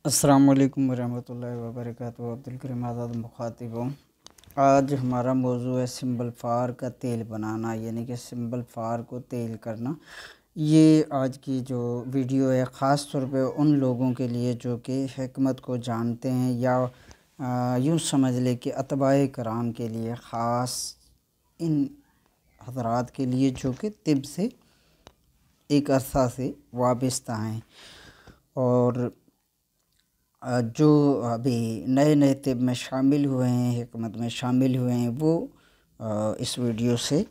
अस्सलाम वालेकुम वरहमतुल्लाहि वबरकातुहू। अब्दुल करीम आज़ाद मुखातिब हूँ। आज हमारा मौजू है सिंबल फार का तेल बनाना, यानी कि सिंबल फार को तेल करना। ये आज की जो वीडियो है ख़ास तौर पे उन लोगों के लिए जो कि हिकमत को जानते हैं, या यूँ समझ ले कि अतबाए कराम के लिए, ख़ास इन हज़रात के लिए जो कि तिब से एक अरसा से वाबस्ता हैं और जो अभी नए नए तिब में शामिल हुए हैं, हिकमत में शामिल हुए हैं, वो इस वीडियो से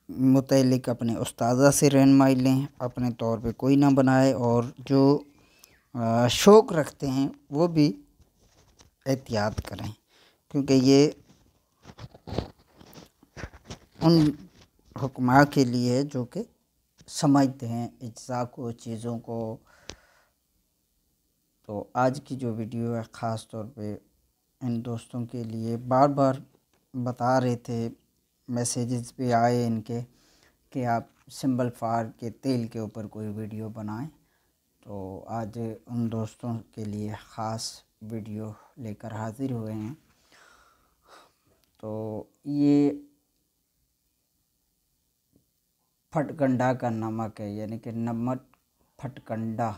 मुतल्लिक़ अपने उस्तादा से रहनुमाई लें, अपने तौर पे कोई ना बनाए, और जो शौक़ रखते हैं वो भी एहतियात करें, क्योंकि ये उन हुक्मा के लिए है जो कि समझते हैं इज्ज़ा को, चीज़ों को। तो आज की जो वीडियो है ख़ास तौर पे इन दोस्तों के लिए, बार बार बता रहे थे, मैसेजेस भी आए इनके कि आप सिंबल फार के तेल के ऊपर कोई वीडियो बनाएं। तो आज उन दोस्तों के लिए ख़ास वीडियो लेकर हाज़िर हुए हैं। तो ये फटकंडा का नमक है, यानी कि नमक फटकंडा,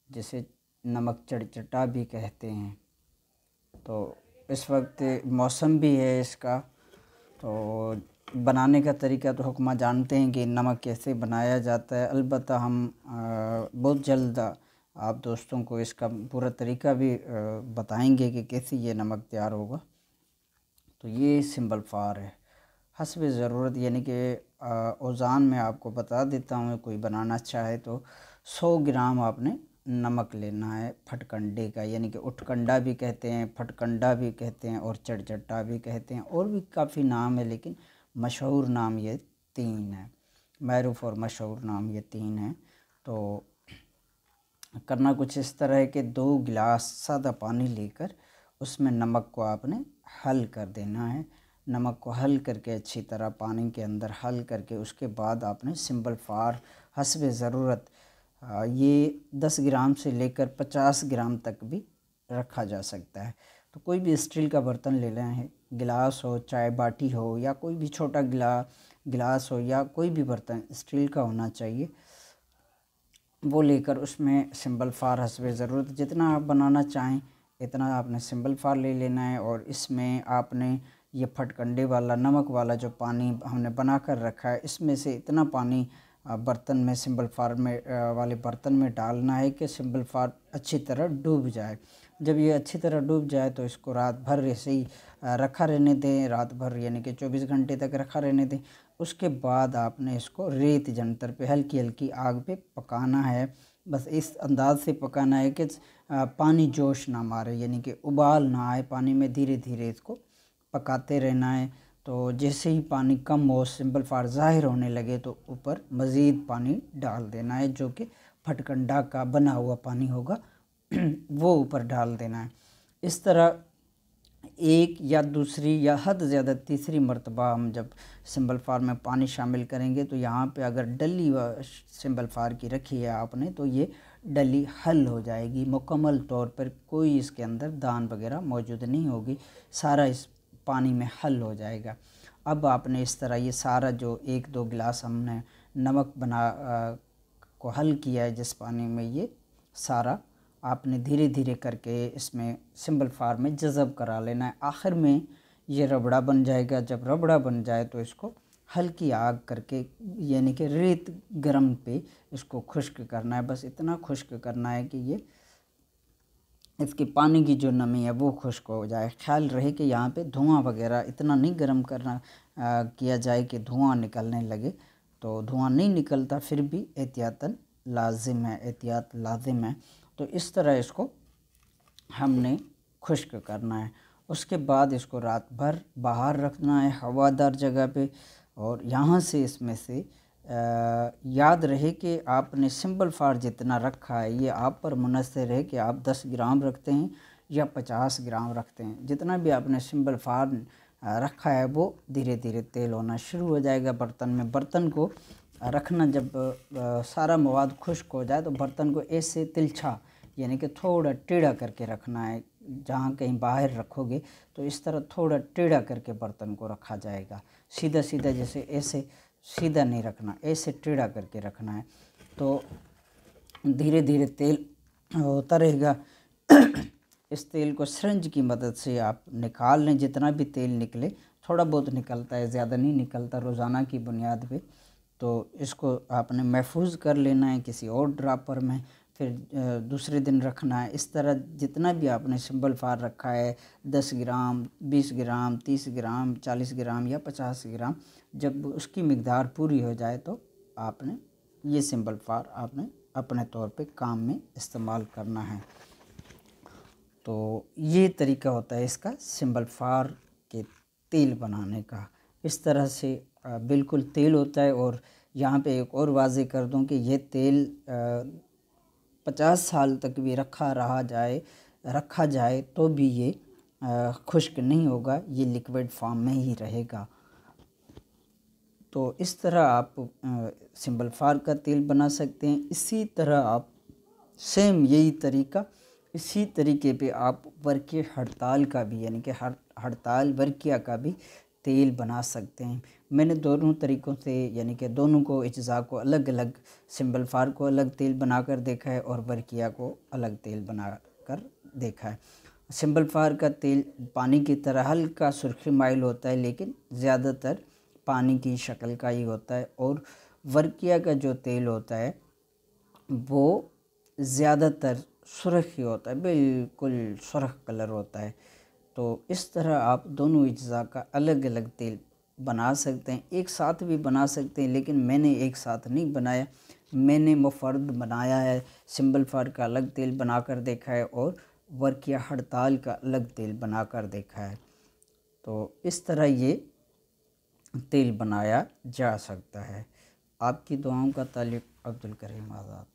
जिसे नमक चटचटा भी कहते हैं। तो इस वक्त मौसम भी है इसका, तो बनाने का तरीका तो हुक्मा जानते हैं कि नमक कैसे बनाया जाता है। अलबत्ता हम बहुत जल्द आप दोस्तों को इसका पूरा तरीका भी बताएंगे कि कैसे ये नमक तैयार होगा। तो ये सिंबल फार है हस्ब ज़रूरत, यानी कि औज़ान में आपको बता देता हूँ। कोई बनाना चाहे तो 100 ग्राम आपने नमक लेना है फटकंडे का, यानी कि उठकंडा भी कहते हैं, फटकंडा भी कहते हैं और चटचटा भी कहते हैं, और भी काफ़ी नाम है, लेकिन मशहूर नाम ये 3 है। मरूफ़ और मशहूर नाम ये 3 हैं। तो करना कुछ इस तरह है कि 2 गिलास सादा पानी लेकर उसमें नमक को आपने हल कर देना है। नमक को हल करके अच्छी तरह पानी के अंदर हल करके, उसके बाद आपने सिंबल फार हस्ब ज़रूरत, ये 10 ग्राम से लेकर 50 ग्राम तक भी रखा जा सकता है। तो कोई भी स्टील का बर्तन ले लें है, गिलास हो, चाय बाटी हो, या कोई भी छोटा गिलास हो, या कोई भी बर्तन स्टील का होना चाहिए, वो लेकर उसमें सिंबल फार हस्ब ज़रूरत जितना आप बनाना चाहें इतना आपने सिंबल फार ले लेना है। और इसमें आपने ये फटकंडे वाला नमक वाला जो पानी हमने बना कर रखा है, इसमें से इतना पानी बर्तन में, सिंबल फार में वाले बर्तन में डालना है कि सिंबल फार अच्छी तरह डूब जाए। जब ये अच्छी तरह डूब जाए तो इसको रात भर ऐसे ही रखा रहने दें, रात भर यानी कि 24 घंटे तक रखा रहने दें। उसके बाद आपने इसको रेत जंतर पे हल्की हल्की आग पे पकाना है। बस इस अंदाज से पकाना है कि पानी जोश ना मारे, यानी कि उबाल ना आए पानी में, धीरे धीरे इसको पकाते रहना है। तो जैसे ही पानी कम हो, सिंबल फार ज़ाहिर होने लगे, तो ऊपर मज़ीद पानी डाल देना है, जो कि फटकंडा का बना हुआ पानी होगा वो ऊपर डाल देना है। इस तरह एक या दूसरी या हद ज़्यादा तीसरी मरतबा हम जब सिंबल फार में पानी शामिल करेंगे, तो यहाँ पे अगर डली सिंबल फार की रखी है आपने, तो ये डली हल हो जाएगी मुकम्मल तौर पर, कोई इसके अंदर दान वगैरह मौजूद नहीं होगी, सारा इस पानी में हल हो जाएगा। अब आपने इस तरह ये सारा जो 1-2 गिलास हमने नमक को हल किया है जिस पानी में, ये सारा आपने धीरे धीरे करके इसमें सिंबल फार में जज़ब करा लेना है। आखिर में ये रबड़ा बन जाएगा। जब रबड़ा बन जाए तो इसको हल्की आग करके, यानी कि रेत गरम पे इसको खुश्क करना है। बस इतना खुश्क करना है कि ये इसके पानी की जो नमी है वो खुश्क हो जाए। ख्याल रहे कि यहाँ पे धुआं वगैरह इतना नहीं गर्म करना किया जाए कि धुआं निकलने लगे। तो धुआं नहीं निकलता, फिर भी एहतियातन लाजिम है, एहतियात लाजिम है। तो इस तरह इसको हमने खुश्क करना है। उसके बाद इसको रात भर बाहर रखना है हवादार जगह पे। और यहाँ से इसमें से याद रहे कि आपने सिंबल फार जितना रखा है ये आप पर मुनहसर है कि आप 10 ग्राम रखते हैं या 50 ग्राम रखते हैं। जितना भी आपने सिंबल फार रखा है वो धीरे धीरे तेल होना शुरू हो जाएगा बर्तन में। बर्तन को रखना, जब सारा मवाद खुश्क हो जाए तो बर्तन को ऐसे तिलछा यानी कि थोड़ा टेढ़ा करके रखना है। जहाँ कहीं बाहर रखोगे तो इस तरह थोड़ा टेढ़ा करके बर्तन को रखा जाएगा। सीधा सीधा जैसे ऐसे सीधा नहीं रखना, ऐसे टेढ़ा करके रखना है। तो धीरे धीरे तेल होता रहेगा। इस तेल को सिरंज की मदद से आप निकाल लें, जितना भी तेल निकले। थोड़ा बहुत निकलता है, ज़्यादा नहीं निकलता रोज़ाना की बुनियाद पे। तो इसको आपने महफूज कर लेना है किसी और ड्रापर में, फिर दूसरे दिन रखना है। इस तरह जितना भी आपने सिंबल फार रखा है 10 ग्राम, 20 ग्राम, 30 ग्राम, 40 ग्राम या 50 ग्राम, जब उसकी मिकदार पूरी हो जाए तो आपने ये सिंबल फार आपने अपने तौर पे काम में इस्तेमाल करना है। तो ये तरीका होता है इसका सिंबल फार के तेल बनाने का। इस तरह से बिल्कुल तेल होता है। और यहाँ पे एक और वाज़ेह कर दूँ कि ये तेल 50 साल तक भी रखा जाए तो भी ये खुश्क नहीं होगा, ये लिक्विड फॉर्म में ही रहेगा। तो इस तरह आप सिंबल फार का तेल बना सकते हैं। इसी तरह आप सेम यही तरीका, इसी तरीके पे आप वर्क़िया हड़ताल का भी, यानी कि हड़ताल वर्क़िया का भी तेल बना सकते हैं। मैंने दोनों तरीक़ों से, यानी कि दोनों को अज्ज़ा को अलग अलग, सिंबल फार को अलग तेल बनाकर देखा है और वर्क़िया को अलग तेल बनाकर देखा है। सिंबल फार का तेल पानी की तरह हल्का सुर्खी माइल होता है, लेकिन ज़्यादातर पानी की शक्ल का ही होता है। और वर्क़िया का जो तेल होता है वो ज़्यादातर सुर्ख ही होता है, बिल्कुल सुर्ख कलर होता है। तो इस तरह आप दोनों अज्ज़ा का अलग अलग तेल बना सकते हैं। एक साथ भी बना सकते हैं, लेकिन मैंने एक साथ नहीं बनाया, मैंने मुफ़र्रद बनाया है। सिंबल फार का अलग तेल बनाकर देखा है और वर्क़िया हड़ताल का अलग तेल बनाकर देखा है। तो इस तरह ये तेल बनाया जा सकता है। आपकी दुआओं का तालिब, अब्दुल करीम आज़ाद।